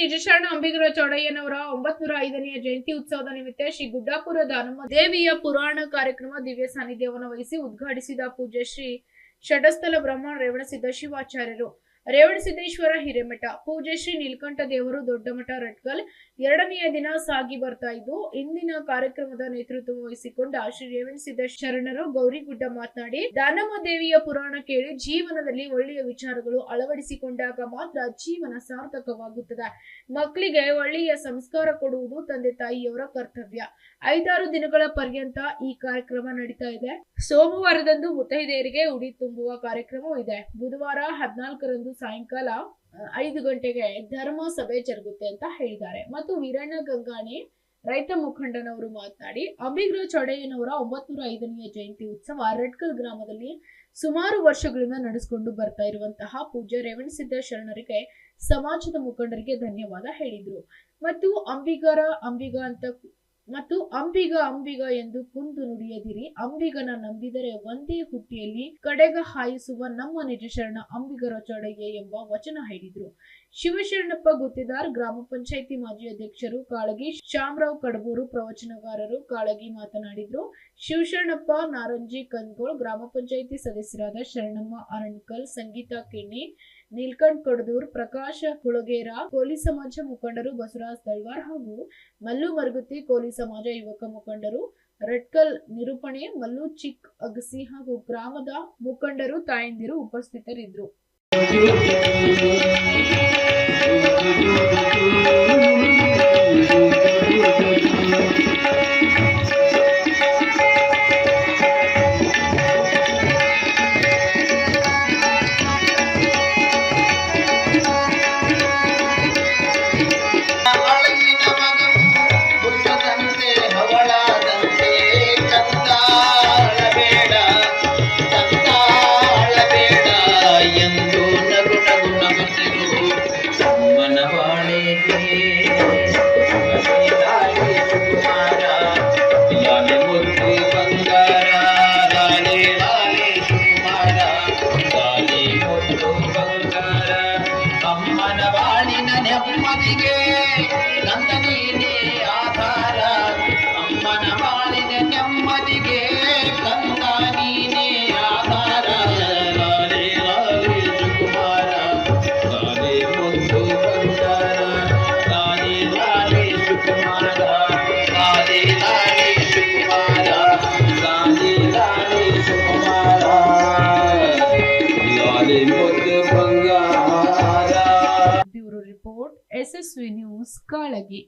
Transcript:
ನಿಜಶರಣ ಅಂಬಿಗರ ಚೌಡಯ್ಯನವರ 905ನೇ ಜಯಂತಿ ಉತ್ಸವದ ನಿಮಿತ್ತ ಶ್ರೀ ಗುಡ್ಡಾಪುರ ದಾನಮ್ಮ ದೇವಿಯ ಪುರಾಣ ಕಾರ್ಯಕ್ರಮ ದಿವ್ಯ ಸಾನ್ನಿಧ್ಯವನ್ನು ವಹಿಸಿ ಉದ್ಘಾಟಿಸಿದ ಪೂಜ್ಯ ಶ್ರೀ ಷಟಸ್ಥಲ ಬ್ರಹ್ಮ ರೇವಣಸಿದ್ಧ ಶಿವಾಚಾರ್ಯರು, ರೇವಣಸಿದ್ದೇಶ್ವರ ಹಿರೇಮಠ, ಪೂಜ್ಯ ಶ್ರೀ ನೀಲಕಂಠ ದೇವರು ದೊಡ್ಡಮಠ ರಟ್ಕಲ್ ಎರಡನೆಯ ದಿನ ಸಾಗಿ ಬರ್ತಾ ಇದ್ದು, ಇಂದಿನ ಕಾರ್ಯಕ್ರಮದ ನೇತೃತ್ವ ವಹಿಸಿಕೊಂಡ ಶ್ರೀ ರೇವಣಸಿದ್ದ ಶರಣರು ಗೌರಿಗುಡ್ಡ ಮಾತನಾಡಿ, ದಾನಮ್ಮ ದೇವಿಯ ಪುರಾಣ ಕೇಳಿ ಜೀವನದಲ್ಲಿ ಒಳ್ಳೆಯ ವಿಚಾರಗಳು ಅಳವಡಿಸಿಕೊಂಡಾಗ ಮಾತ್ರ ಜೀವನ ಸಾರ್ಥಕವಾಗುತ್ತದೆ. ಮಕ್ಕಳಿಗೆ ಒಳ್ಳೆಯ ಸಂಸ್ಕಾರ ಕೊಡುವುದು ತಂದೆ ತಾಯಿಯವರ ಕರ್ತವ್ಯ. 5-6 ದಿನಗಳ ಪರ್ಯಂತ ಈ ಕಾರ್ಯಕ್ರಮ ನಡೀತಾ ಇದೆ. ಸೋಮವಾರದಂದು ಮುತ್ತೈದೆಯರಿಗೆ ಉಡಿ ತುಂಬುವ ಕಾರ್ಯಕ್ರಮವೂ ಇದೆ. ಬುಧವಾರ 14ರಂದು ಸಾಯಂಕಾಲ 5 ಗಂಟೆಗೆ ಧರ್ಮ ಸಭೆ ಜರುಗುತ್ತೆ ಅಂತ ಹೇಳಿದ್ದಾರೆ. ಮತ್ತು ವೀರಣ್ಣ ಗಂಗಾಣಿ ರೈತ ಮುಖಂಡನವರು ಮಾತನಾಡಿ, ಅಂಬಿಗರ ಚೌಡಯ್ಯನವರ 905ನೇ ಜಯಂತಿ ಉತ್ಸವ ರಟ್ಕಲ್ ಗ್ರಾಮದಲ್ಲಿ ಸುಮಾರು ವರ್ಷಗಳಿಂದ ನಡೆಸಿಕೊಂಡು ಬರ್ತಾ ಇರುವಂತಹ ಪೂಜ್ಯ ರೇವಣಸಿದ್ದ ಶರಣರಿಗೆ ಸಮಾಜದ ಮುಖಂಡರಿಗೆ ಧನ್ಯವಾದ ಹೇಳಿದ್ರು. ಮತ್ತು ಅಂಬಿಗ ಎಂದು ಕುಂದು ನುಡಿಯದಿರಿ, ಅಂಬಿಗನ ನಂಬಿದರೆ ಒಂದೇ ಹುಟ್ಟಿಯಲ್ಲಿ ಕಡೆಗ ಹಾಯಿಸುವ ನಮ್ಮ ನಿಜ ಶರಣ ಅಂಬಿಗರ ಚೌಡಯ್ಯ ಎಂಬ ವಚನ ಹೇಳಿದ್ರು. ಶಿವಶರಣಪ್ಪ ಗುತ್ತಿದಾರ್, ಗ್ರಾಮ ಪಂಚಾಯಿತಿ ಮಾಜಿ ಅಧ್ಯಕ್ಷರು ಕಾಳಗಿ ಶಾಮರಾವ್ ಕಡಬೂರು ಪ್ರವಚನಕಾರರು ಕಾಳಗಿ ಮಾತನಾಡಿದ್ರು. ಶಿವಶರಣಪ್ಪ ನಾರಂಜಿ ಕನ್ಗೋಳ್, ಗ್ರಾಮ ಪಂಚಾಯಿತಿ ಸದಸ್ಯರಾದ ಶರಣಮ್ಮ ಅರಣ್ಕಲ್, ಸಂಗೀತಾ ಕಿಣ್ಣಿ, ನೀಲ್ಕಂಠ್ ಕಡದೂರ್, ಪ್ರಕಾಶ ಹುಳಗೇರ, ಕೋಲಿ ಸಮಾಜ ಮುಖಂಡರು ಬಸವರಾಜ್ ತಳ್ವಾರ್ ಹಾಗೂ ಮಲ್ಲು ಮರಗುತ್ತಿ, ಕೋಲಿ ಸಮಾಜ ಯುವಕ ಮುಖಂಡರು ರಟ್ಕಲ್ ನಿರೂಪಣೆ, ಮಲ್ಲು ಚಿಕ್ ಅಗಸಿ ಹಾಗೂ ಗ್ರಾಮದ ಮುಖಂಡರು ತಾಯಂದಿರು ಉಪಸ್ಥಿತರಿದ್ದರು. ನೆಮ್ಮದಿಗೆ ನಂದ ನೀನೇ ಆಧಾರ, ಅಮ್ಮನ ಬಾಳಿನ ನೆಮ್ಮದಿಗೆ ಕಂದ ನೀನೇ ಆಧಾರ. ಲಾಲೆ ಲಾಲೆ ಸುಕುಮಾರ, ಲಾಲೆ ಮುದ್ದು ಬಂಗಾರ, ಲಾಲೆ ಲಾಲೆ ಸುಕುಮಾರ, ಲಾಲೆ ಲಾಲೆ ಸುಕುಮಾರ, ಲಾಲೆ ಲಾಲೆ ಸುಕುಮಾರ, ಲಾಲೆ ಮುದ್ದು ಬಂಗಾರ. SSV news Kalagi.